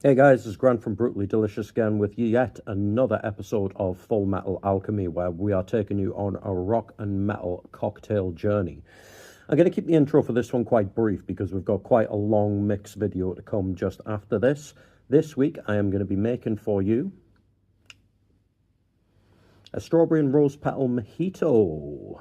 Hey guys, this is Grant from Brutally Delicious again with yet another episode of Full Metal Alchemy, where we are taking you on a rock and metal cocktail journey. I'm going to keep the intro for this one quite brief because we've got quite a long mix video to come just after this. This week I am going to be making for you a strawberry and rose petal mojito.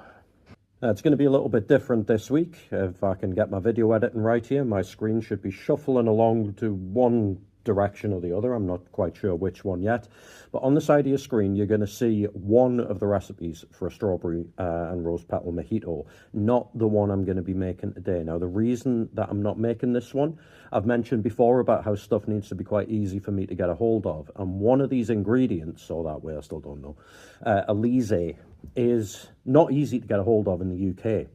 It's going to be a little bit different this week. If I can get my video editing right here, my screen should be shuffling along to one direction or the other. I'm not quite sure which one yet. But on the side of your screen, you're going to see one of the recipes for a strawberry and rose petal mojito, not the one I'm going to be making today. Now, the reason that I'm not making this one, I've mentioned before about how stuff needs to be quite easy for me to get a hold of. And one of these ingredients, or that way, I still don't know, Elise, is not easy to get a hold of in the UK.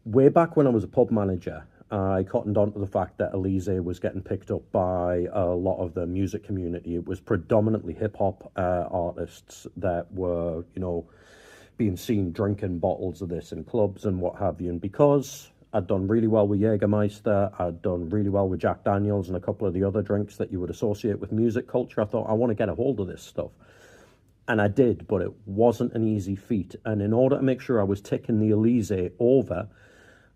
Way back when I was a pub manager, I cottoned on to the fact that Elise was getting picked up by a lot of the music community. It was predominantly hip-hop artists that were, being seen drinking bottles of this in clubs and what have you. And because I'd done really well with Jägermeister, I'd done really well with Jack Daniels and a couple of the other drinks that you would associate with music culture, I thought, I want to get a hold of this stuff. And I did, but it wasn't an easy feat. And in order to make sure I was ticking the Elise over,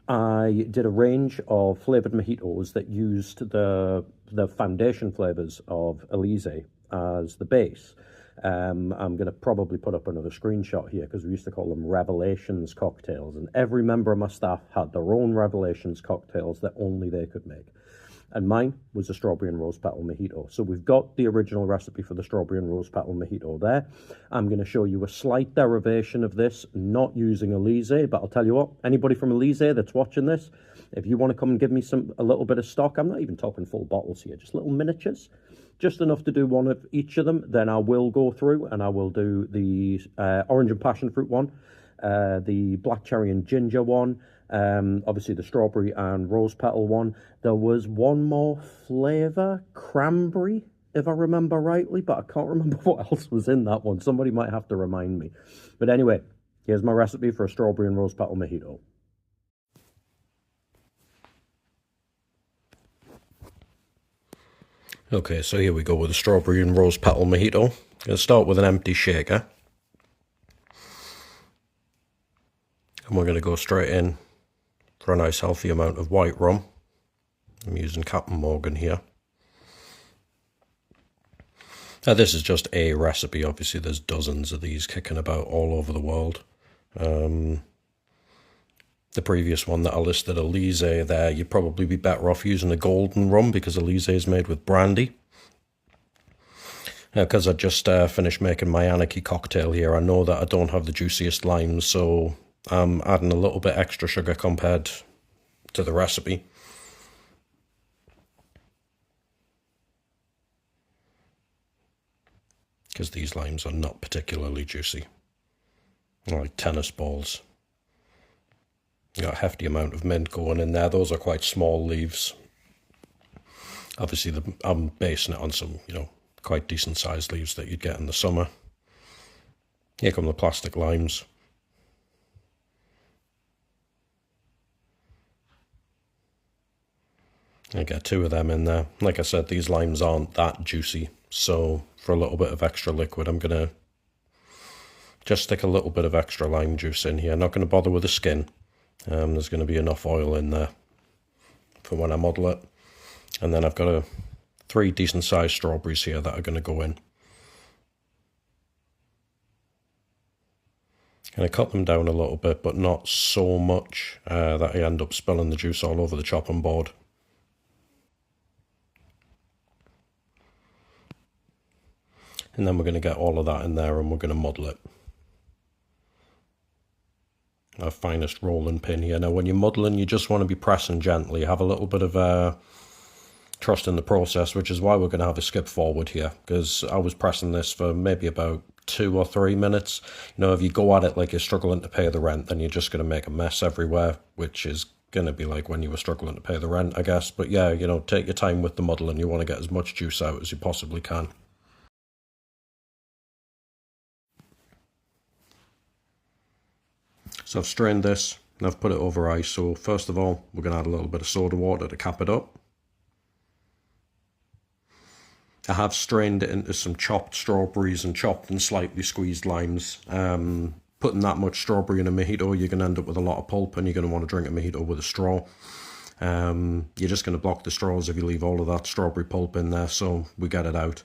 I did a range of flavoured mojitos that used the foundation flavours of Elise as the base. I'm going to probably put up another screenshot here because we used to call them Revelations cocktails. And every member of my staff had their own Revelations cocktails that only they could make. And mine was a strawberry and rose petal mojito. So we've got the original recipe for the strawberry and rose petal mojito there. I'm going to show you a slight derivation of this, not using Elise, but I'll tell you what, anybody from Elise that's watching this, if you want to come and give me a little bit of stock, I'm not even talking full bottles here, just little miniatures, just enough to do one of each of them, then I will go through and I will do the orange and passion fruit one, the black cherry and ginger one, obviously the strawberry and rose petal one. There was one more flavour, cranberry, if I remember rightly, but I can't remember what else was in that one. Somebody might have to remind me. But anyway, here's my recipe for a strawberry and rose petal mojito. Okay, so here we go with the strawberry and rose petal mojito. I'm going to start with an empty shaker. And we're going to go straight in for a nice healthy amount of white rum. I'm using Captain Morgan here. Now this is just a recipe, obviously there's dozens of these kicking about all over the world. The previous one that I listed, Elise, there, you'd probably be better off using a golden rum because Elise is made with brandy. Now, because I just finished making my Anarchy cocktail here, I know that I don't have the juiciest limes, so I'm adding a little bit extra sugar compared to the recipe. Because these limes are not particularly juicy. They're like tennis balls. Got a hefty amount of mint going in there. Those are quite small leaves. Obviously, I'm basing it on some, quite decent sized leaves that you'd get in the summer. Here come the plastic limes. I get two of them in there. Like I said, these limes aren't that juicy, so for a little bit of extra liquid, I'm going to just stick a little bit of extra lime juice in here. I'm not going to bother with the skin. There's going to be enough oil in there for when I muddle it. And then I've got 3 decent sized strawberries here that are going to go in. And I cut them down a little bit, but not so much that I end up spilling the juice all over the chopping board. And then we're going to get all of that in there and we're going to muddle it. Our finest rolling pin here. Now when you're muddling, you just want to be pressing gently. Have a little bit of trust in the process, which is why we're going to have a skip forward here. Because I was pressing this for maybe about 2 or 3 minutes. If you go at it like you're struggling to pay the rent, then you're just going to make a mess everywhere, which is going to be like when you were struggling to pay the rent, I guess. But yeah, take your time with the muddling. You want to get as much juice out as you possibly can. So I've strained this and I've put it over ice. So first of all, we're going to add a little bit of soda water to cap it up. I have strained it into some chopped strawberries and chopped and slightly squeezed limes. Putting that much strawberry in a mojito, you're going to end up with a lot of pulp, and you're going to want to drink a mojito with a straw. You're just going to block the straws if you leave all of that strawberry pulp in there, so we get it out.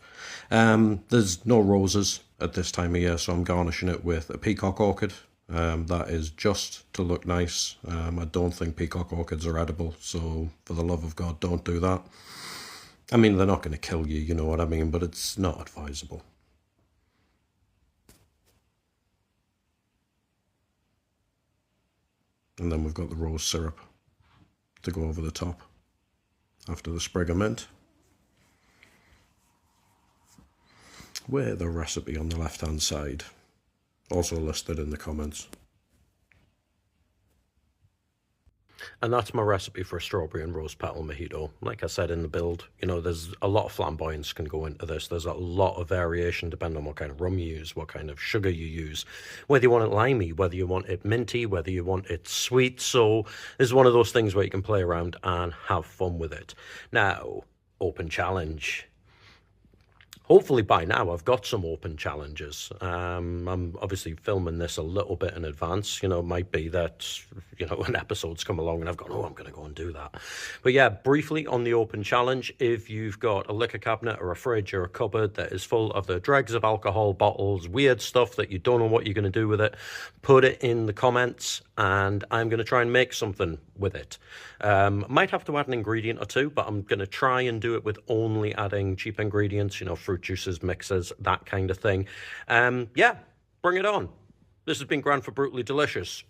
There's no roses at this time of year, so I'm garnishing it with a peacock orchid. That is just to look nice. I don't think peacock orchids are edible, so for the love of God, don't do that. I mean, they're not going to kill you, you know what I mean, but it's not advisable. And then we've got the rose syrup to go over the top after the sprig of mint, with the recipe on the left hand side, also listed in the comments. And that's my recipe for a strawberry and rose petal mojito. Like I said in the build, you know, there's a lot of flamboyance can go into this. There's a lot of variation depending on what kind of rum you use, what kind of sugar you use, whether you want it limey, whether you want it minty, whether you want it sweet. So this is one of those things where you can play around and have fun with it. Now, open challenge. Hopefully by now I've got some open challenges. I'm obviously filming this a little bit in advance. You know, it might be that, you know, an episode's come along and I've gone, oh, I'm going to go and do that. But yeah, briefly on the open challenge, if you've got a liquor cabinet or a fridge or a cupboard that is full of the dregs of alcohol, bottles, weird stuff that you don't know what you're going to do with it, put it in the comments and I'm going to try and make something with it. Might have to add an ingredient or two, but I'm going to try and do it with only adding cheap ingredients, you know, fruit juices, mixers, that kind of thing. Yeah, bring it on. This has been Grant for Brutally Delicious.